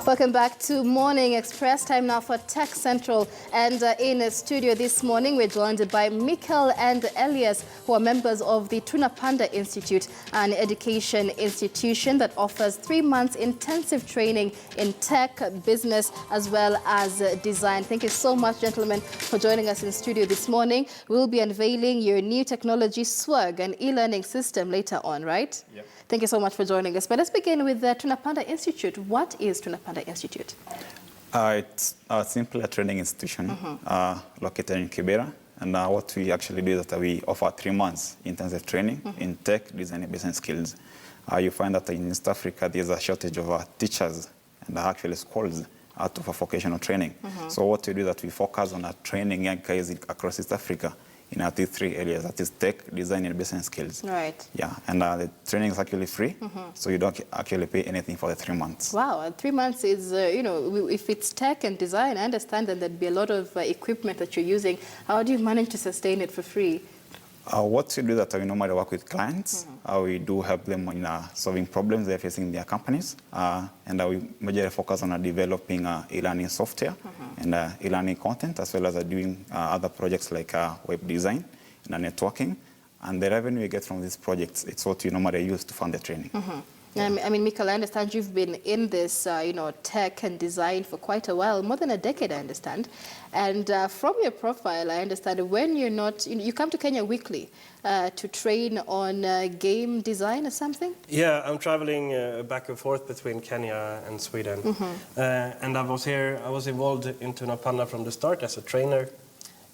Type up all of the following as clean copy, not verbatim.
Welcome back to Morning Express. Time now for Tech Central. And in the studio this morning, we're joined by Mikael and Elias, who are members of the Tunapanda Institute, an education institution that offers 3 months intensive training in tech, business, as well as design. Thank you so much, gentlemen, for joining us in studio this morning. We'll be unveiling your new technology swag and e-learning system later on, right? Yep. Thank you so much for joining us. But let's begin with the Tunapanda Institute. What is Tunapanda Institute? It's simply a training institution located in Kibera. And what we actually do is that we offer 3 months intensive training in tech, design, and business skills. You find that in East Africa, there's a shortage of teachers and actually schools out of vocational training. So what we do is that we focus on training young guys across East Africa in these 3 areas, that is tech, design, and business skills. Right. Yeah, and the training is actually free, so you don't actually pay anything for the 3 months. Wow, and 3 months is, you know, if it's tech and design, I understand that there'd be a lot of equipment that you're using. How do you manage to sustain it for free? What we do is that we normally work with clients. We do help them in solving problems they're facing in their companies. And we majorly focus on developing e-learning software and e-learning content, as well as doing other projects like web design and networking. And the revenue we get from these projects, it's what we normally use to fund the training. I mean, Mikael, I understand you've been in this, you know, tech and design for quite a while, more than a decade, I understand. And from your profile, I understand when you're not, you come to Kenya weekly to train on game design or something? Yeah, I'm traveling back and forth between Kenya and Sweden. And I was involved in Tunapanda from the start as a trainer.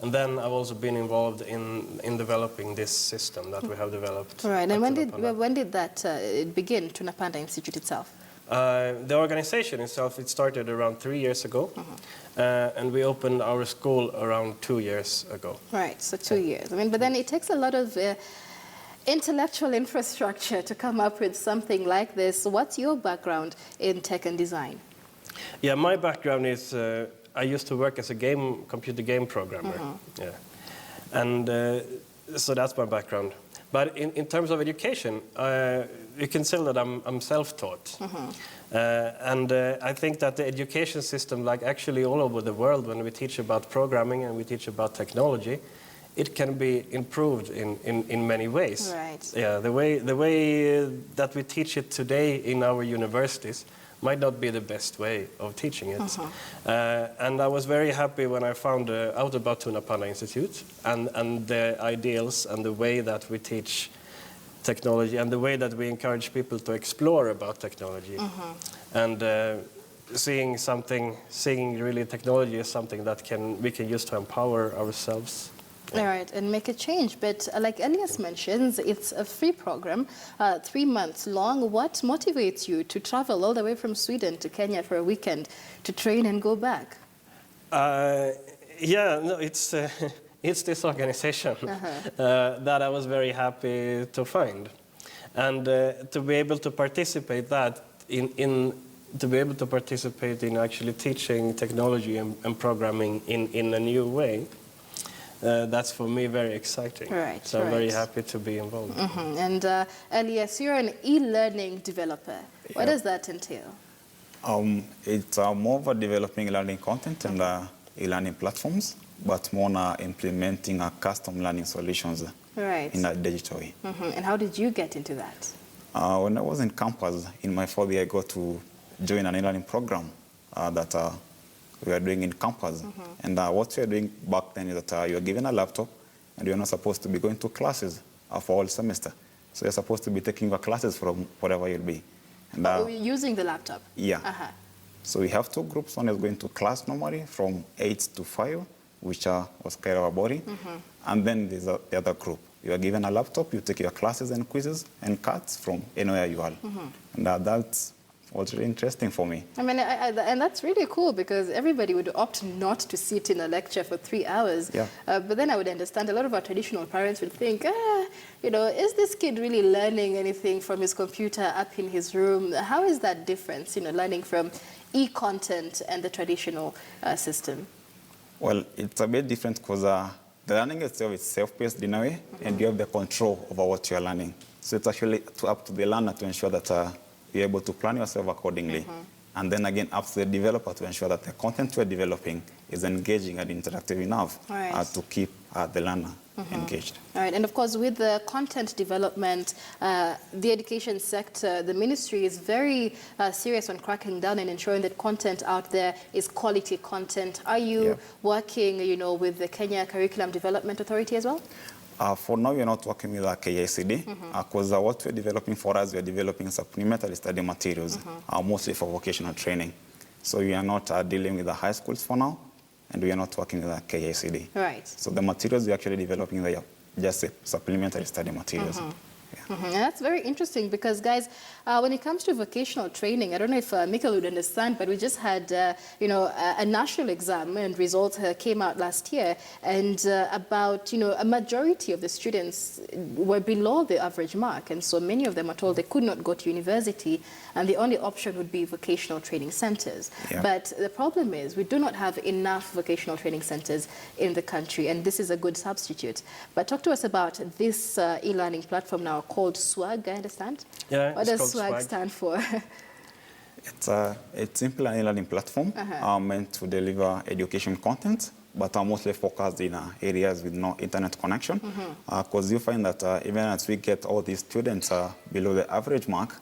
And then I've also been involved in developing this system that we have developed. Right, and when did that begin, Tunapanda Institute itself? The organization itself, it started around 3 years ago. And we opened our school around 2 years ago. Right, so 2 years. I mean, but then it takes a lot of intellectual infrastructure to come up with something like this. What's your background in tech and design? Yeah, my background is I used to work as a computer game programmer. Yeah, and so that's my background. But in terms of education, you can say that I'm self-taught. And I think that the education system, like actually all over the world, when we teach about programming and we teach about technology, it can be improved in many ways. Right. Yeah, the way that we teach it today in our universities might not be the best way of teaching it. And I was very happy when I found out about Tunapanda Institute and the ideals and the way that we teach technology and the way that we encourage people to explore about technology. And seeing really technology as something that we can use to empower ourselves. All right, and make a change. But like Elias mentions, it's a free program, 3 months long. What motivates you to travel all the way from Sweden to Kenya for a weekend to train and go back? Yeah, no, it's this organization that I was very happy to find, and to be able to participate in actually teaching technology and programming in a new way. That's for me very exciting. Right, so I'm very happy to be involved. And Elias, you're an e-learning developer. What does that entail? It's more of developing learning content and e-learning platforms, but more implementing custom learning solutions in a digital way. And how did you get into that? When I was in campus, in my 4th year, I got to join an e-learning program that we are doing in campus. And what we are doing back then is that you are given a laptop and you're not supposed to be going to classes for all semester. So you're supposed to be taking your classes from wherever you'll be. And, using the laptop? Yeah. So we have 2 groups. One is going to class normally from 8 to 5, which was kind of boring. And then there's the other group. You are given a laptop, you take your classes and quizzes and cards from anywhere you are. And that's what's really interesting for me. I mean, and that's really cool because everybody would opt not to sit in a lecture for 3 hours. Yeah. But then I would understand a lot of our traditional parents would think, you know, is this kid really learning anything from his computer up in his room? How is that difference, you know, learning from e-content and the traditional system? Well, it's a bit different because the learning itself is self-paced in a way, and you have the control over what you're learning. So it's actually up to the learner to ensure that you're able to plan yourself accordingly. and then again up to the developer to ensure that the content we're developing is engaging and interactive enough to keep the learner engaged. All right, and of course with the content development, the education sector, the ministry is very serious on cracking down and ensuring that content out there is quality content. Are you working, with the Kenya Curriculum Development Authority as well? For now, we're not working with KICD because what we're developing for us, we're developing supplementary study materials, mostly for vocational training. So we are not dealing with the high schools for now, and we are not working with KICD. Right. So the materials we're actually developing, they are just supplementary study materials. And that's very interesting because, guys, when it comes to vocational training, I don't know if Mikael would understand, but we just had, a national exam and results came out last year, and about, a majority of the students were below the average mark, and so many of them are told they could not go to university, and the only option would be vocational training centers. But the problem is we do not have enough vocational training centers in the country, and this is a good substitute. But talk to us about this e-learning platform now called SWAG, I understand? Yeah, what does SWAG stand for? It's simply an e-learning platform meant to deliver education content, but are mostly focused in areas with no internet connection. Because you find that even as we get all these students below the average mark,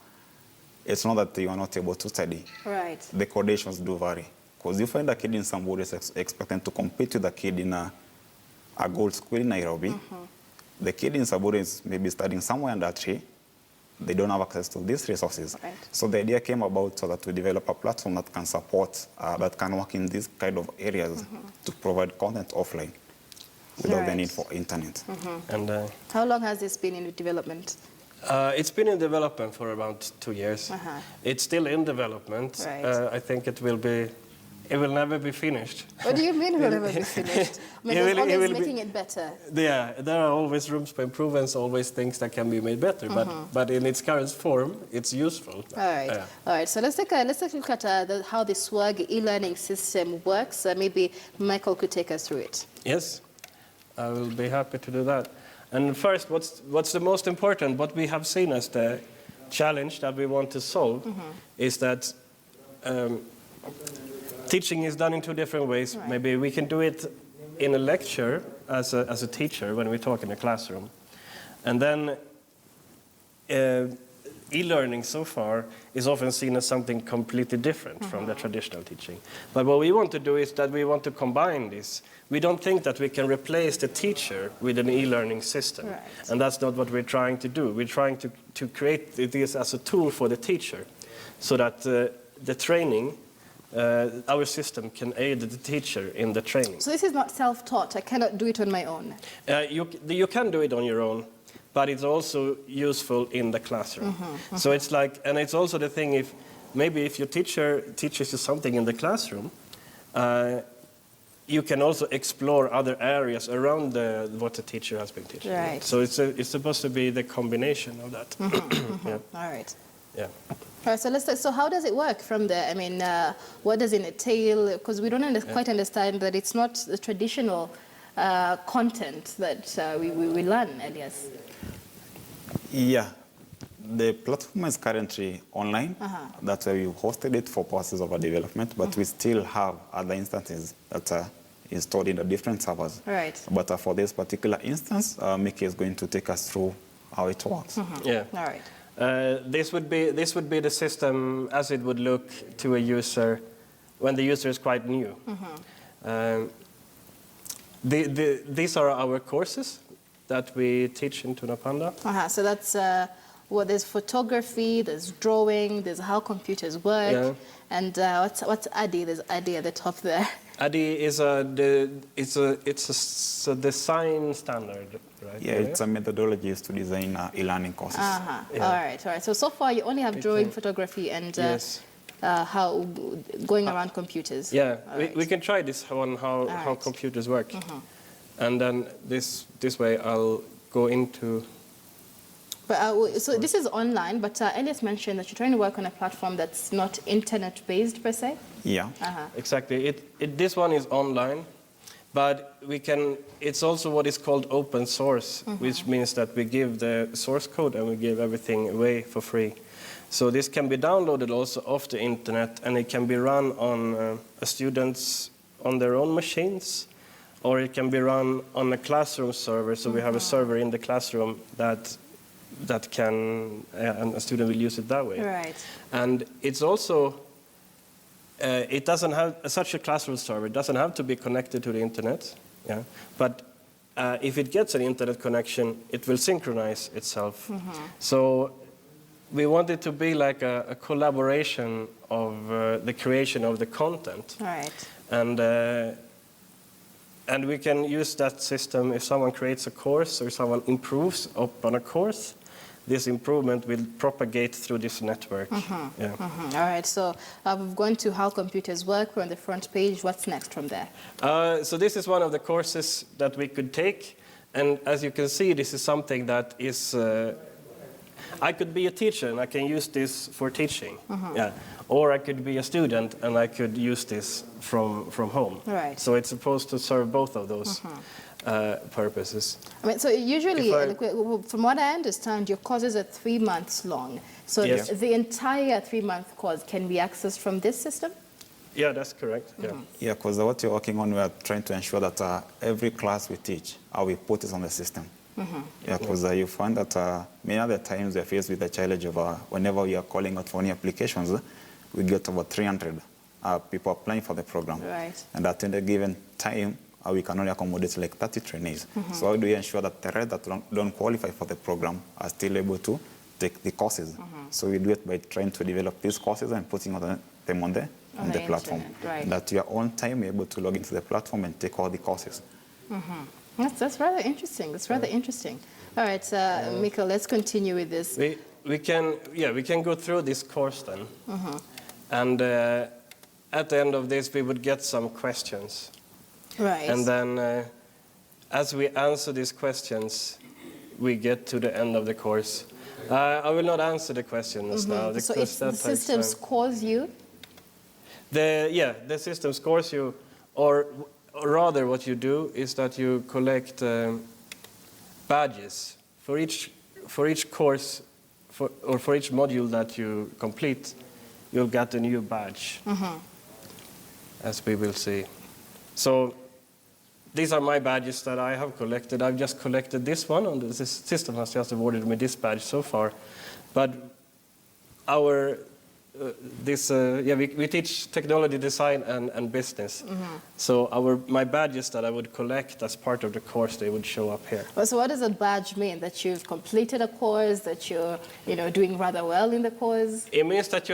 it's not that they are not able to study. Right. The conditions do vary. Because you find a kid in Samburu is expecting to compete with a kid in a gold school in Nairobi. The kid in Samburu is maybe studying somewhere under a tree. They don't have access to these resources. Right. So the idea came about so that we develop a platform that can support, that can work in these kind of areas to provide content offline without the need for internet. And how long has this been in development? It's been in development for about 2 years. It's still in development. Right. I think it will never be finished. What do you mean it will never be finished? I mean, there's always making it better. Yeah, there are always rooms for improvements, always things that can be made better. But in its current form, it's useful. All right. All right. So let's take a look at how the SWAG e-learning system works. Maybe Michael could take us through it. Yes, I will be happy to do that. And first, what's the most important, what we have seen as the challenge that we want to solve is that teaching is done in 2 different ways. Right. Maybe we can do it in a lecture as a teacher when we talk in a classroom. And then e-learning so far is often seen as something completely different from the traditional teaching. But what we want to do is that we want to combine this. We don't think that we can replace the teacher with an e-learning system. Right. And that's not what we're trying to do. We're trying to create this as a tool for the teacher so that the training, our system can aid the teacher in the training. So this is not self-taught. I cannot do it on my own. You can do it on your own, but it's also useful in the classroom. So it's like, and it's also the thing if your teacher teaches you something in the classroom, you can also explore other areas around what the teacher has been teaching. Right. So it's supposed to be the combination of that. Yeah. All right. Yeah. All right, so how does it work from there? I mean, what does it entail? Because we don't quite understand that it's not the traditional content that we learn, Elias. Yeah. The platform is currently online. That's why we've hosted it for purposes of our development, but we still have other instances that are installed in the different servers. Right. But for this particular instance, Mikael is going to take us through how it works. Yeah. All right. This would be the system as it would look to a user when the user is quite new. These are our courses that we teach in Tunapanda. So that's there's photography, there's drawing, there's how computers work, and what's ADDI? There's ADDI at the top there. ADDI is a design standard, right? Yeah, it's a methodology used to design e-learning courses. All right. So far you only have drawing, photography, and how going around computers. Yeah, Right. we can try this one, how computers work. And then this way I'll go into... But, so this is online, but Elias mentioned that you're trying to work on a platform that's not internet-based per se? Yeah. Exactly. This one is online, but it's also what is called open source, which means that we give the source code and we give everything away for free. So this can be downloaded also off the internet, and it can be run on students on their own machines, or it can be run on a classroom server. So we have a server in the classroom that can, and a student will use it that way. Right. And it's also, it doesn't have, such a classroom server doesn't have to be connected to the internet, yeah. But if it gets an internet connection, it will synchronize itself. So we want it to be like a collaboration of the creation of the content. Right. And we can use that system if someone creates a course or someone improves upon a course. This improvement will propagate through this network. Yeah. All right, so we've gone to how computers work. We're on the front page. What's next from there? So this is one of the courses that we could take. And as you can see, this is something that is... I could be a teacher and I can use this for teaching. Yeah. Or I could be a student and I could use this from home. Right. So it's supposed to serve both of those purposes. I mean, so usually, from what I understand, your courses are 3 months long. So Yes. the entire 3-month course can be accessed from this system? Yeah, that's correct. Yeah. Yeah, because what you're working on, we are trying to ensure that every class we teach, we put it on the system. Yeah, because you find that many other times we are faced with the challenge of whenever we are calling out for any applications, we get over 300 people applying for the program. Right. And at any given time, we can only accommodate like 30 trainees. So how do we ensure that the rest that don't qualify for the program are still able to take the courses? So we do it by trying to develop these courses and putting them on the platform. Right. That your own time you're able to log into the platform and take all the courses. That's rather interesting. That's rather interesting. All right, Mikael, let's continue with this. We can go through this course then. And at the end of this, we would get some questions. Right. And then as we answer these questions, we get to the end of the course. I will not answer the questions now. So because the system scores you? The system scores you, or rather what you do is that you collect badges. For each course, or for each module that you complete, you'll get a new badge, as we will see. So these are my badges that I have collected. I've just collected this one, and the system has just awarded me this badge so far. But our we teach technology design and business. So my badges that I would collect as part of the course, they would show up here. So what does a badge mean? That you've completed a course, that you're doing rather well in the course? It means that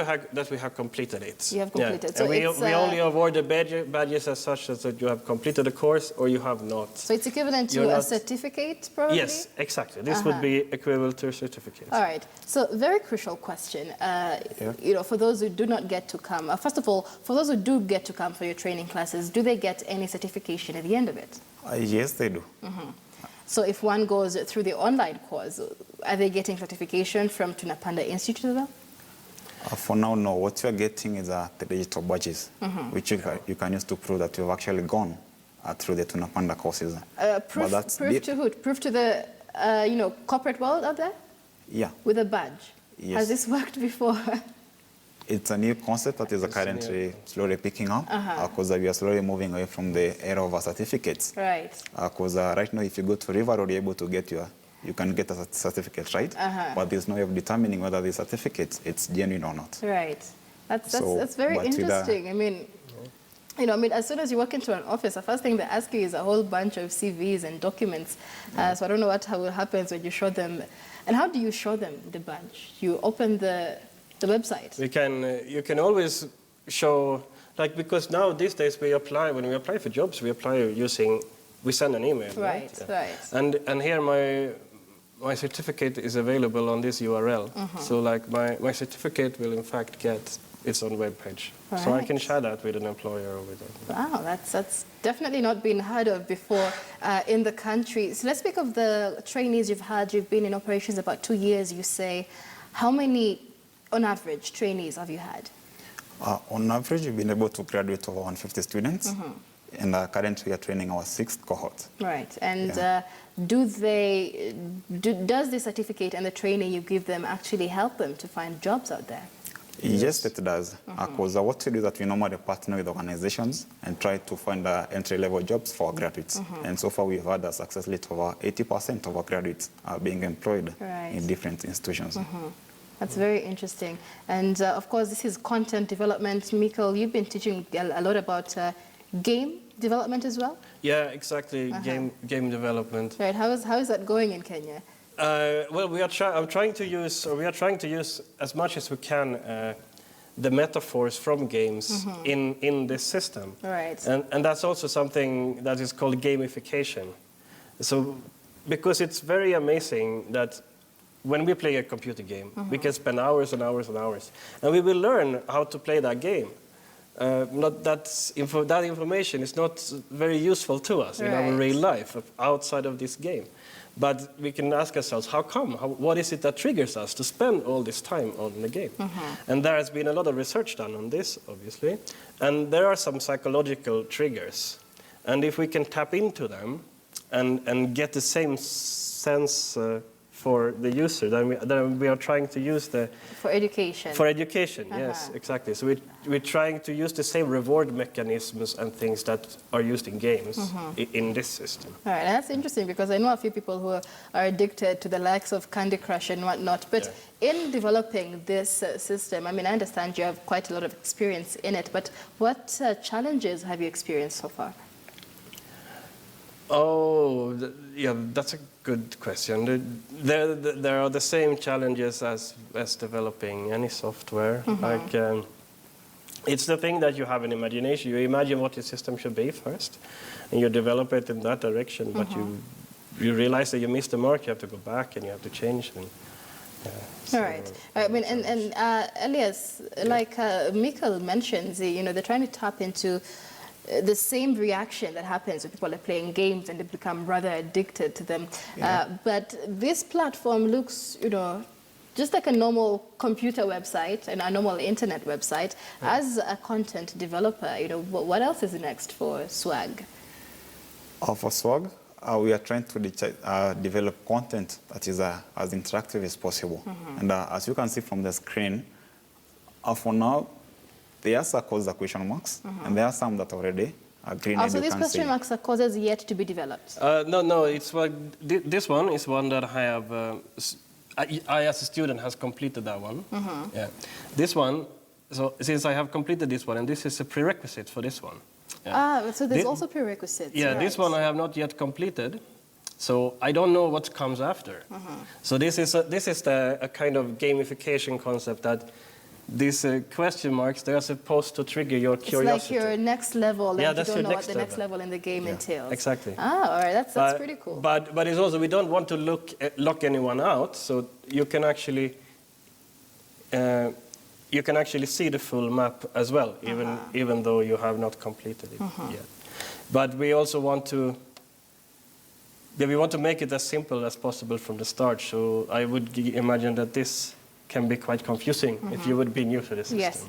we have completed it. You have completed. Yeah. So and we only award the badges as such as that you have completed a course or you have not. So it's equivalent to a certificate, probably? Yes, exactly. This would be equivalent to a certificate. All right. So very crucial question. For those who do not get to come, first of all, for those who do get to come for your training classes, do they get any certification at the end of it? Yes, they do. So if one goes through the online course, are they getting certification from Tunapanda Institute as well? For now, no. What you are getting is the digital badges, which you can use to prove that you've actually gone through the Tunapanda courses. Proof to who? Proof to the corporate world out there? Yeah. With a badge? Yes. Has this worked before? It's a new concept that is currently slowly picking up because we are slowly moving away from the era of certificates. Right. Because right now, if you go to River Road, you're able to get you can get a certificate, right? But there's no way of determining whether the certificate it's genuine or not. Right. That's very interesting. As soon as you walk into an office, the first thing they ask you is a whole bunch of CVs and documents. So I don't know what happens when you show them. And how do you show them the badge? You open the website. You can always show, because now these days when we apply for jobs, we send an email. Right. And here my certificate is available on this URL. So my certificate will in fact get its own web page. Right. So I can share that with an employer or with Wow, that's definitely not been heard of before in the country. So let's speak of the trainees you've had. You've been in operations about 2 years, you say. How many, on average, trainees have you had? On average, we've been able to graduate over 150 students. And currently we are training our 6th cohort. Right. And Yeah. does the certificate and the training you give them actually help them to find jobs out there? Yes, it does. Because what we do is that we normally partner with organizations and try to find entry-level jobs for our graduates. And so far we've had a success rate of over 80% of our graduates are being employed in different institutions. That's very interesting. And of course, this is content development. Mikael, you've been teaching a lot about game development as well? Yeah, exactly. Game development. Right. How is that going in Kenya? Well, we are trying to use as much as we can the metaphors from games in this system. Right. And that's also something that is called gamification. So, because it's very amazing that when we play a computer game, we can spend hours and hours and hours, and we will learn how to play that game. That information is not very useful to us in our real life outside of this game. But we can ask ourselves, how come? What is it that triggers us to spend all this time on the game? And there has been a lot of research done on this, obviously. And there are some psychological triggers. And if we can tap into them and get the same sense for the user, then we are trying to use the... For education. For education, yes, exactly. So we're trying to use the same reward mechanisms and things that are used in games in this system. All right, that's interesting because I know a few people who are addicted to the likes of Candy Crush and whatnot. But in developing this system, I mean, I understand you have quite a lot of experience in it, but what challenges have you experienced so far? Oh, yeah, that's a good question. There are the same challenges as developing any software. Like, it's the thing that you have an imagination. You imagine what your system should be first, and you develop it in that direction. But you realize that you missed the mark. You have to go back and you have to change. And, all right. I mean, and Elias, like Mikael mentions, they're trying to tap into the same reaction that happens when people are playing games and they become rather addicted to them. But this platform looks, just like a normal computer website and a normal internet website. As a content developer, what else is next for SWAG? For SWAG, we are trying to develop content that is as interactive as possible. And as you can see from the screen, for now, there are circles, the question marks, and there are some that already are green. Also, these question marks are causes yet to be developed? No, it's like this one is one that I have, I as a student has completed that one. Yeah. This one, so since I have completed this one, and this is a prerequisite for this one. So there's also prerequisites. Yeah, right. This one I have not yet completed. So I don't know what comes after. So this is a kind of gamification concept that these question marks, they are supposed to trigger your curiosity. It's like your next level, and yeah, you don't know what the next level in the game entails. Exactly. All right, that's pretty cool. But it's also, we don't want to lock anyone out, so you can actually see the full map as well, even though you have not completed it yet. But we also want to make it as simple as possible from the start. So I would imagine that this can be quite confusing if you would be new to the system. Yes.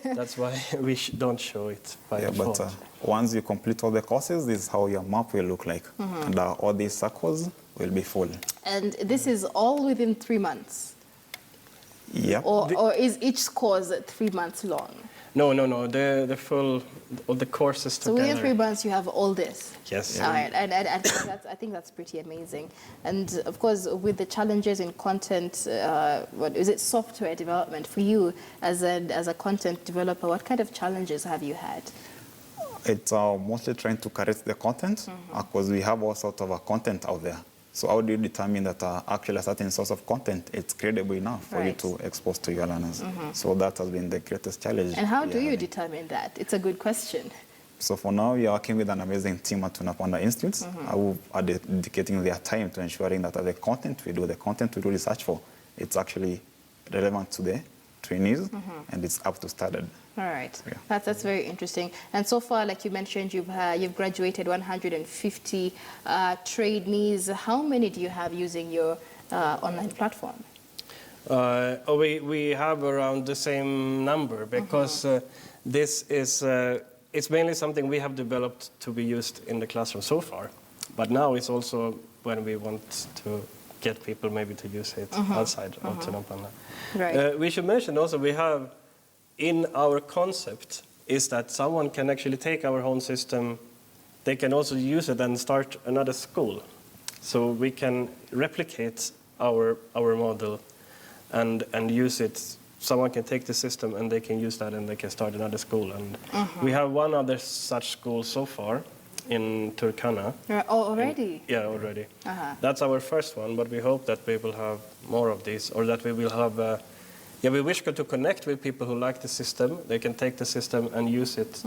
That's why we don't show it by default. But once you complete all the courses, this is how your map will look like. And all these circles will be full. And this is all within 3 months? Yeah. Or is each course 3 months long? No. The full, all the courses together. So within 3 months, you have all this? Yes. All right, and I think that's pretty amazing. And of course, with the challenges in content, what is it, software development for you as a content developer? What kind of challenges have you had? It's mostly trying to correct the content because we have all sorts of content out there. So how do you determine that actually a certain source of content it's credible enough for you to expose to your learners? So that has been the greatest challenge. And how do you determine that? It's a good question. So for now, we are working with an amazing team at Tunapanda Institute who are dedicating their time to ensuring that the content we do research for, it's actually relevant to the trainees and it's up to standard. All right, that's very interesting. And so far, like you mentioned, you've graduated 150 trainees. How many do you have using your online platform? We have around the same number because this is it's mainly something we have developed to be used in the classroom so far. But now it's also when we want to get people maybe to use it outside of Tunapanda. Right. We should mention also we have in our concept is that someone can actually take our home system, they can also use it and start another school. So we can replicate our model and use it. Someone can take the system and they can use that and they can start another school. And we have one other such school so far in Turkana. Oh, already? Yeah, already. That's our first one, but we hope that we will have more of these, or that we will have. We wish to connect with people who like the system. They can take the system and use it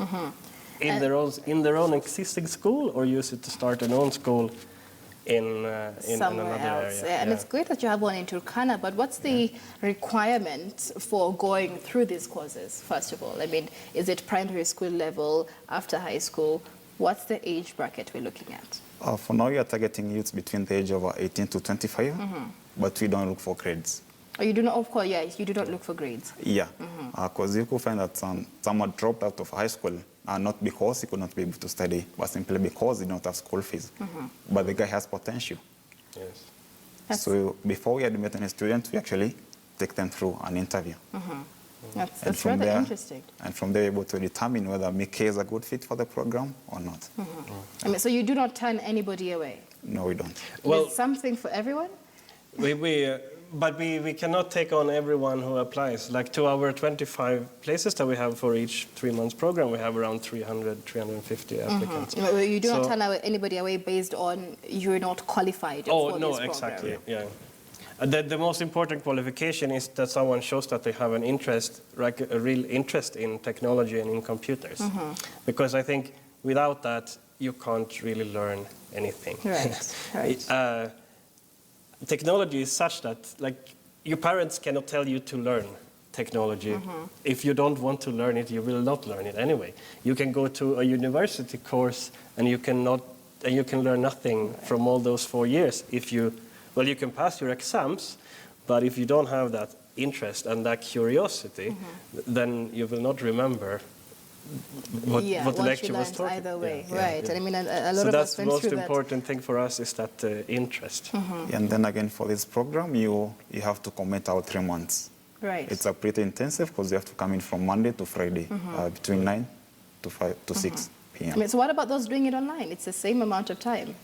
in their own existing school, or use it to start an own school in somewhere another else. area. And it's great that you have one in Turkana, but what's the requirement for going through these courses, first of all? I mean, is it primary school level, after high school? What's the age bracket we're looking at? For now, we are targeting youths between the age of 18 to 25, but we don't look for grades. Oh, you do not, of course, yes, you do not look for grades. Yeah, because you could find that someone dropped out of high school, not because he could not be able to study, but simply because he don't have school fees. But the guy has potential. Yes. So before we admit any student, we actually take them through an interview. That's rather interesting. And from there, we're able to determine whether Mikael is a good fit for the program or not. I mean, so you do not turn anybody away? No, we don't. Well, There's something for everyone? But we cannot take on everyone who applies. Like to our 25 places that we have for each 3 months program, we have around 300, 350 applicants. You do not turn anybody away based on you're not qualified for this program? Oh, no, exactly, yeah. The most important qualification is that someone shows that they have an interest, like a real interest in technology and in computers. Because I think without that, you can't really learn anything. Right. Technology is such that, like, your parents cannot tell you to learn technology. If you don't want to learn it, you will not learn it anyway. You can go to a university course and you can learn nothing from all those 4 years. You can pass your exams, but if you don't have that interest and that curiosity, then you will not remember what the lecture was talking either way. Yeah. Right. And I mean, a lot of us went through that. So that's the most important thing for us is that interest. And then again, for this program, you have to commit our 3 months. Right. It's a pretty intensive because you have to come in from Monday to Friday, between 9 to 6 p.m. I mean, so what about those doing it online? It's the same amount of time.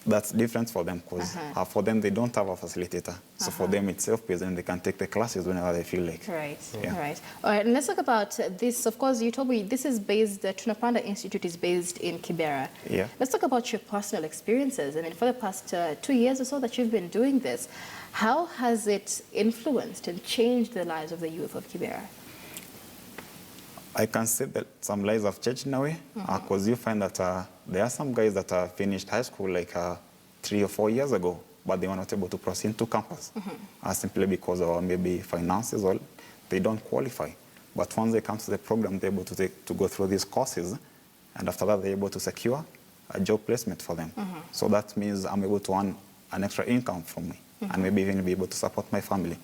That's different for them because for them, they don't have a facilitator. So for them, it's self-paced and they can take the classes whenever they feel like. Right, right. All right, and let's talk about this. Of course, you told me this is based, the Tunapanda Institute is based in Kibera. Yeah. Let's talk about your personal experiences. I mean, for the past 2 years or so that you've been doing this, how has it influenced and changed the lives of the youth of Kibera? I can say that some lives have changed in a way, because you find that there are some guys that finished high school like 3 or 4 years ago, but they were not able to proceed to campus, simply because of maybe finances or they don't qualify. But once they come to the program, they're able to go through these courses, and after that, they're able to secure a job placement for them. So that means I'm able to earn an extra income from me, and maybe even be able to support my family.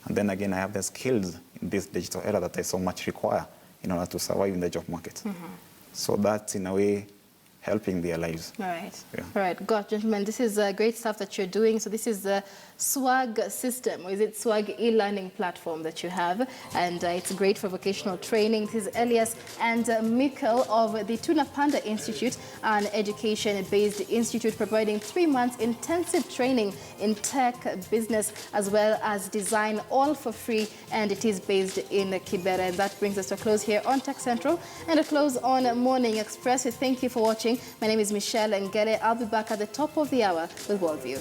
And then again, I have the skills in this digital era that I so much require in order to survive in the job market. So that's, in a way, helping their lives. Right. Yeah. All right. God, gentlemen, this is great stuff that you're doing. So this is the SWAG system, or is it SWAG e-learning platform that you have? And it's great for vocational training. This is Elias and Mikael of the Tunapanda Institute, an education-based institute providing 3 months intensive training in tech, business, as well as design, all for free. And it is based in Kibera. And that brings us to a close here on Tech Central and a close on Morning Express. Thank you for watching. My name is Michelle Ngele. I'll be back at the top of the hour with Worldview.